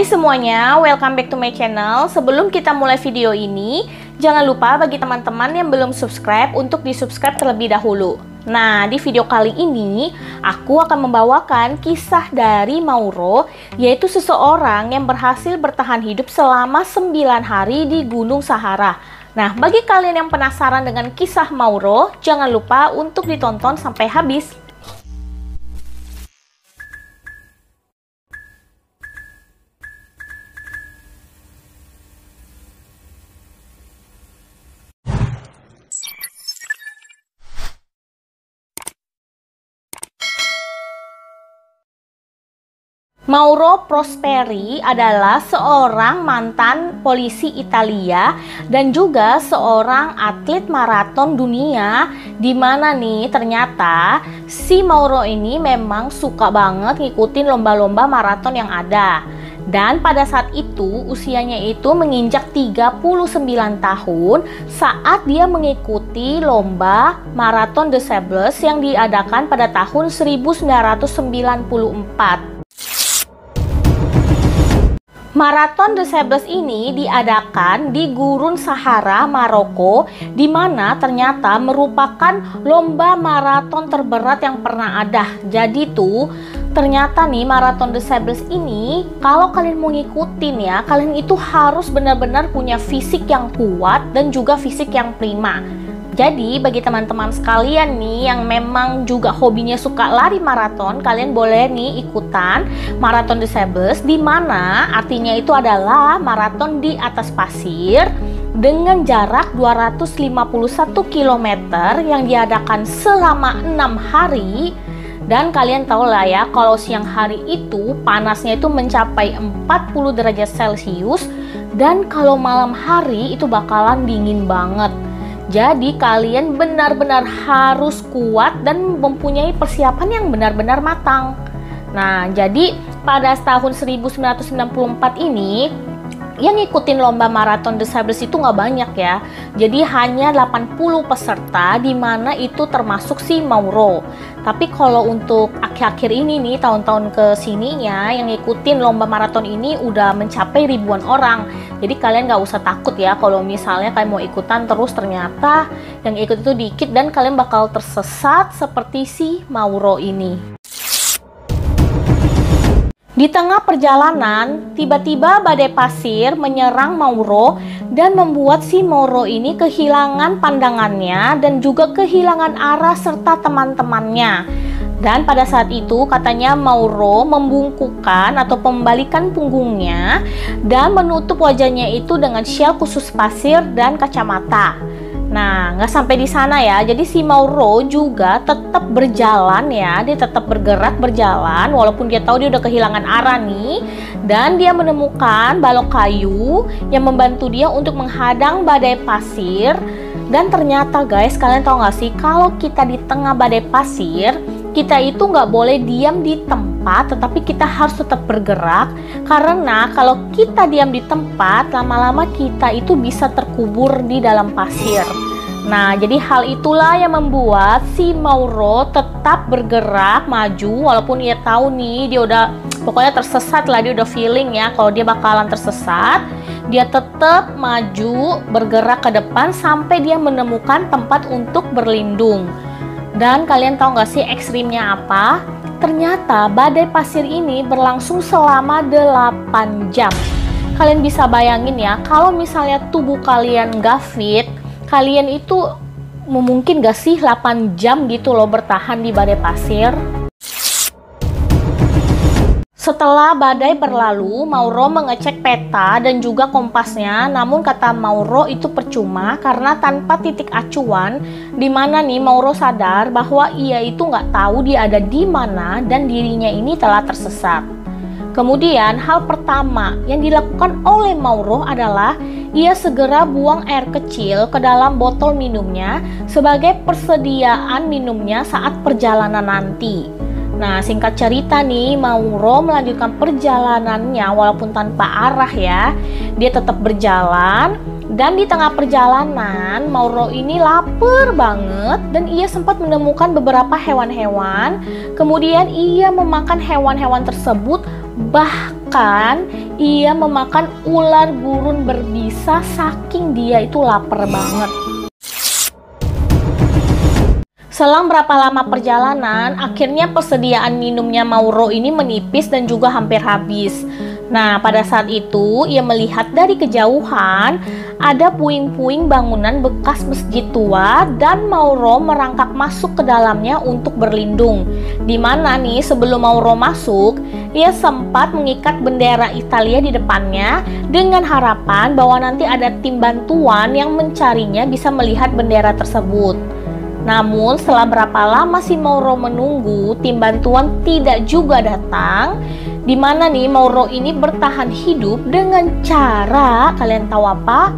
Hai semuanya, welcome back to my channel. Sebelum kita mulai video ini, jangan lupa bagi teman-teman yang belum subscribe untuk di-subscribe terlebih dahulu. Nah, di video kali ini aku akan membawakan kisah dari Mauro, yaitu seseorang yang berhasil bertahan hidup selama 9 hari di Gunung Sahara. Nah, bagi kalian yang penasaran dengan kisah Mauro, jangan lupa untuk ditonton sampai habis. Mauro Prosperi adalah seorang mantan polisi Italia dan juga seorang atlet maraton dunia, di mana nih ternyata si Mauro ini memang suka banget ngikutin lomba-lomba maraton yang ada. Dan pada saat itu usianya itu menginjak 39 tahun saat dia mengikuti lomba Marathon des Sables yang diadakan pada tahun 1994. Marathon des Sables ini diadakan di Gurun Sahara, Maroko, di mana ternyata merupakan lomba maraton terberat yang pernah ada. Jadi tuh ternyata nih Marathon des Sables ini kalau kalian mau ngikutin ya, kalian itu harus benar-benar punya fisik yang kuat dan juga fisik yang prima. Jadi bagi teman-teman sekalian nih yang memang juga hobinya suka lari maraton, kalian boleh nih ikutan Marathon des Sables, di mana artinya itu adalah maraton di atas pasir dengan jarak 251 km yang diadakan selama 6 hari. Dan kalian tahu lah ya, kalau siang hari itu panasnya itu mencapai 40 derajat Celcius, dan kalau malam hari itu bakalan dingin banget. Jadi kalian benar-benar harus kuat dan mempunyai persiapan yang benar-benar matang. Nah, jadi pada tahun 1994 ini yang ngikutin lomba Marathon des Sables itu nggak banyak ya. Jadi hanya 80 peserta, di mana itu termasuk si Mauro. Tapi kalau untuk akhir-akhir ini nih, tahun-tahun ke sininya yang ngikutin lomba maraton ini udah mencapai ribuan orang. Jadi kalian nggak usah takut ya kalau misalnya kalian mau ikutan terus ternyata yang ikut itu dikit dan kalian bakal tersesat seperti si Mauro ini. Di tengah perjalanan, tiba-tiba badai pasir menyerang Mauro dan membuat si Mauro ini kehilangan pandangannya dan juga kehilangan arah serta teman-temannya. Dan pada saat itu katanya Mauro membungkukkan atau membalikan punggungnya dan menutup wajahnya itu dengan syal khusus pasir dan kacamata. Nah, nggak sampai di sana ya. Jadi si Mauro juga tetap berjalan ya. Dia tetap bergerak berjalan walaupun dia tahu dia udah kehilangan arah nih. Dan dia menemukan balok kayu yang membantu dia untuk menghadang badai pasir. Dan ternyata guys, kalian tahu nggak sih, kalau kita di tengah badai pasir, kita itu nggak boleh diam di tempat, tetapi kita harus tetap bergerak. Karena kalau kita diam di tempat, lama-lama kita itu bisa terkubur di dalam pasir. Nah, jadi hal itulah yang membuat si Mauro tetap bergerak maju, walaupun dia tahu nih dia udah pokoknya tersesat lah, dia udah feeling ya kalau dia bakalan tersesat. Dia tetap maju bergerak ke depan sampai dia menemukan tempat untuk berlindung. Dan kalian tahu nggak sih ekstrimnya apa? Ternyata badai pasir ini berlangsung selama 8 jam. Kalian bisa bayangin ya, kalau misalnya tubuh kalian nggak fit, kalian itu mungkin nggak sih 8 jam gitu loh bertahan di badai pasir? Setelah badai berlalu, Mauro mengecek peta dan juga kompasnya, namun kata Mauro itu percuma karena tanpa titik acuan, di mana nih Mauro sadar bahwa ia itu nggak tahu dia ada di mana dan dirinya ini telah tersesat. Kemudian hal pertama yang dilakukan oleh Mauro adalah ia segera buang air kecil ke dalam botol minumnya sebagai persediaan minumnya saat perjalanan nanti. Nah, singkat cerita nih, Mauro melanjutkan perjalanannya walaupun tanpa arah ya. Dia tetap berjalan dan di tengah perjalanan Mauro ini lapar banget dan ia sempat menemukan beberapa hewan-hewan. Kemudian ia memakan hewan-hewan tersebut Bahkan ia memakan ular gurun berbisa saking dia itu lapar banget. Selang berapa lama perjalanan, akhirnya persediaan minumnya Mauro ini menipis dan juga hampir habis. Nah, pada saat itu ia melihat dari kejauhan ada puing-puing bangunan bekas masjid tua dan Mauro merangkak masuk ke dalamnya untuk berlindung. Dimana nih sebelum Mauro masuk, ia sempat mengikat bendera Italia di depannya dengan harapan bahwa nanti ada tim bantuan yang mencarinya bisa melihat bendera tersebut. Namun setelah berapa lama si Mauro menunggu, tim bantuan tidak juga datang. Dimana nih Mauro ini bertahan hidup dengan cara, kalian tahu apa?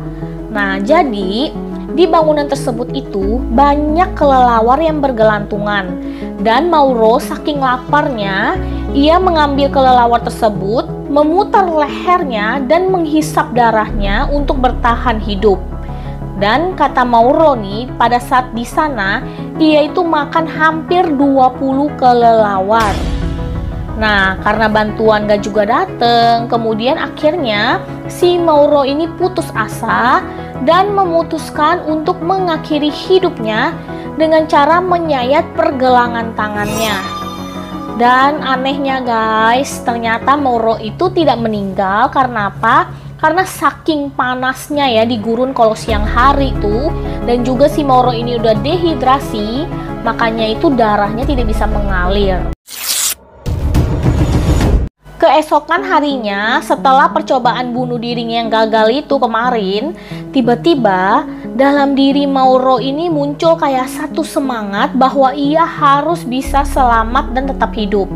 Nah, jadi di bangunan tersebut itu banyak kelelawar yang bergelantungan. Dan Mauro saking laparnya, ia mengambil kelelawar tersebut, memutar lehernya dan menghisap darahnya untuk bertahan hidup. Dan kata Mauro nih, pada saat di sana ia itu makan hampir 20 kelelawar. Nah, karena bantuan gak juga dateng, kemudian akhirnya si Mauro ini putus asa dan memutuskan untuk mengakhiri hidupnya dengan cara menyayat pergelangan tangannya. Dan anehnya guys, ternyata Mauro itu tidak meninggal. Karena apa? Karena saking panasnya ya di gurun kalau siang hari tuh, dan juga si Mauro ini udah dehidrasi, makanya itu darahnya tidak bisa mengalir. Keesokan harinya, setelah percobaan bunuh diri yang gagal itu kemarin, tiba-tiba dalam diri Mauro ini muncul kayak satu semangat bahwa ia harus bisa selamat dan tetap hidup.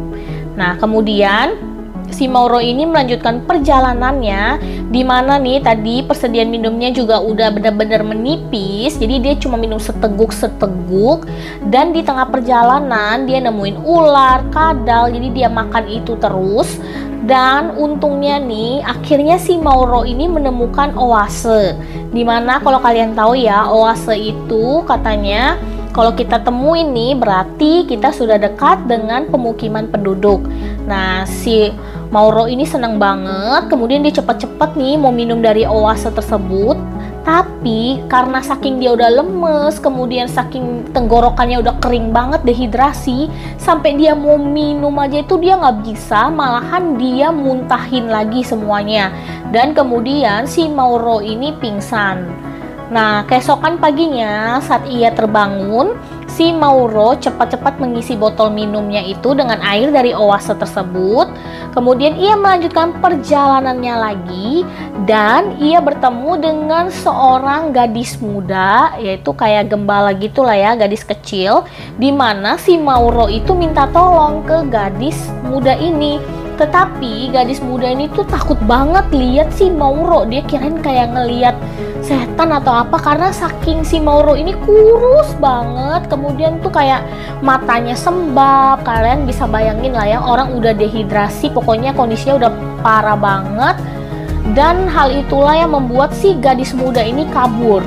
Nah, kemudian si Mauro ini melanjutkan perjalanannya, dimana nih tadi persediaan minumnya juga udah benar-benar menipis, jadi dia cuma minum seteguk-seteguk. Dan di tengah perjalanan dia nemuin ular, kadal, jadi dia makan itu terus. Dan untungnya nih akhirnya si Mauro ini menemukan oase, dimana kalau kalian tahu ya, oase itu katanya kalau kita temuin nih berarti kita sudah dekat dengan pemukiman penduduk. Nah, si Mauro ini senang banget, kemudian dia cepat-cepat nih mau minum dari oase tersebut. Tapi karena saking dia udah lemes, kemudian saking tenggorokannya udah kering banget, dehidrasi, sampai dia mau minum aja itu dia nggak bisa, malahan dia muntahin lagi semuanya. Dan kemudian si Mauro ini pingsan. Nah, keesokan paginya saat ia terbangun, si Mauro cepat-cepat mengisi botol minumnya itu dengan air dari oase tersebut. Kemudian ia melanjutkan perjalanannya lagi dan ia bertemu dengan seorang gadis muda, yaitu kayak gembala gitulah ya, gadis kecil, dimana si Mauro itu minta tolong ke gadis muda ini. Tetapi gadis muda ini tuh takut banget lihat si Mauro. Dia kirain kayak ngeliat setan atau apa, karena saking si Mauro ini kurus banget. Kemudian tuh kayak matanya sembab. Kalian bisa bayangin lah ya, orang udah dehidrasi, pokoknya kondisinya udah parah banget. Dan hal itulah yang membuat si gadis muda ini kabur.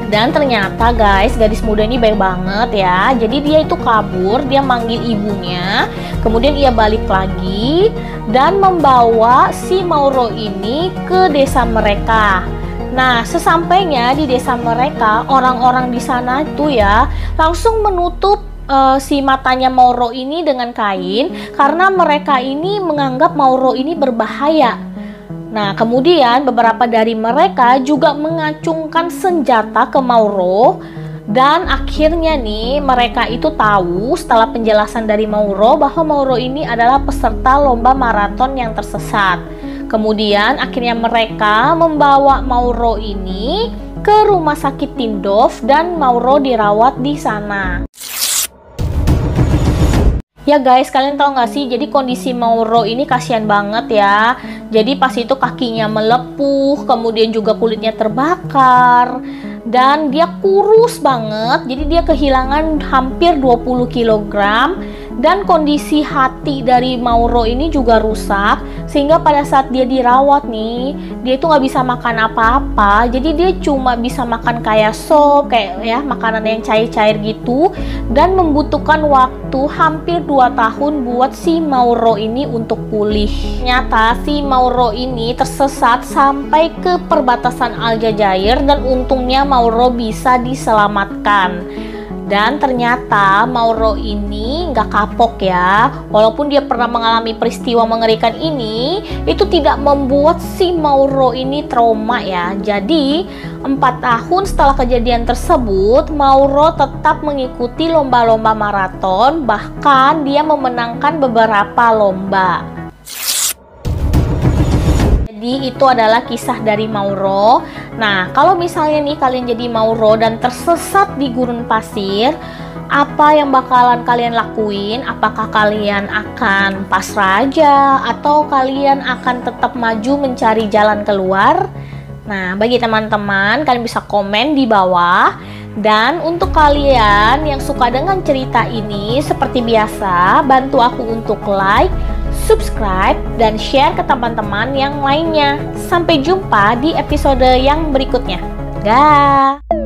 Dan ternyata guys, gadis muda ini baik banget ya. Jadi dia itu kabur, dia manggil ibunya, kemudian ia balik lagi dan membawa si Mauro ini ke desa mereka. Nah, sesampainya di desa mereka, orang-orang di sana itu ya langsung menutup si matanya Mauro ini dengan kain, karena mereka ini menganggap Mauro ini berbahaya. Nah, kemudian beberapa dari mereka juga mengacungkan senjata ke Mauro. Dan akhirnya nih mereka itu tahu setelah penjelasan dari Mauro bahwa Mauro ini adalah peserta lomba maraton yang tersesat. Kemudian akhirnya mereka membawa Mauro ini ke rumah sakit Tindouf dan Mauro dirawat di sana. Ya guys, kalian tahu nggak sih, jadi kondisi Mauro ini kasihan banget ya. Jadi pas itu kakinya melepuh, kemudian juga kulitnya terbakar, dan dia kurus banget. Jadi dia kehilangan hampir 20 kg. Dan kondisi hati dari Mauro ini juga rusak, sehingga pada saat dia dirawat nih, dia itu nggak bisa makan apa-apa. Jadi dia cuma bisa makan kayak sop, kayak ya makanan yang cair-cair gitu, dan membutuhkan waktu hampir 2 tahun buat si Mauro ini untuk pulih. Ternyata si Mauro ini tersesat sampai ke perbatasan Aljazair, dan untungnya Mauro bisa diselamatkan. Dan ternyata Mauro ini nggak kapok ya. Walaupun dia pernah mengalami peristiwa mengerikan ini, itu tidak membuat si Mauro ini trauma ya. Jadi 4 tahun setelah kejadian tersebut, Mauro tetap mengikuti lomba-lomba maraton. Bahkan dia memenangkan beberapa lomba. Jadi itu adalah kisah dari Mauro. Nah, kalau misalnya nih kalian jadi Mauro dan tersesat di gurun pasir, apa yang bakalan kalian lakuin? Apakah kalian akan pasrah aja atau kalian akan tetap maju mencari jalan keluar? Nah, bagi teman-teman, kalian bisa komen di bawah. Dan untuk kalian yang suka dengan cerita ini, seperti biasa, bantu aku untuk like, subscribe, dan share ke teman-teman yang lainnya. Sampai jumpa di episode yang berikutnya. Dah.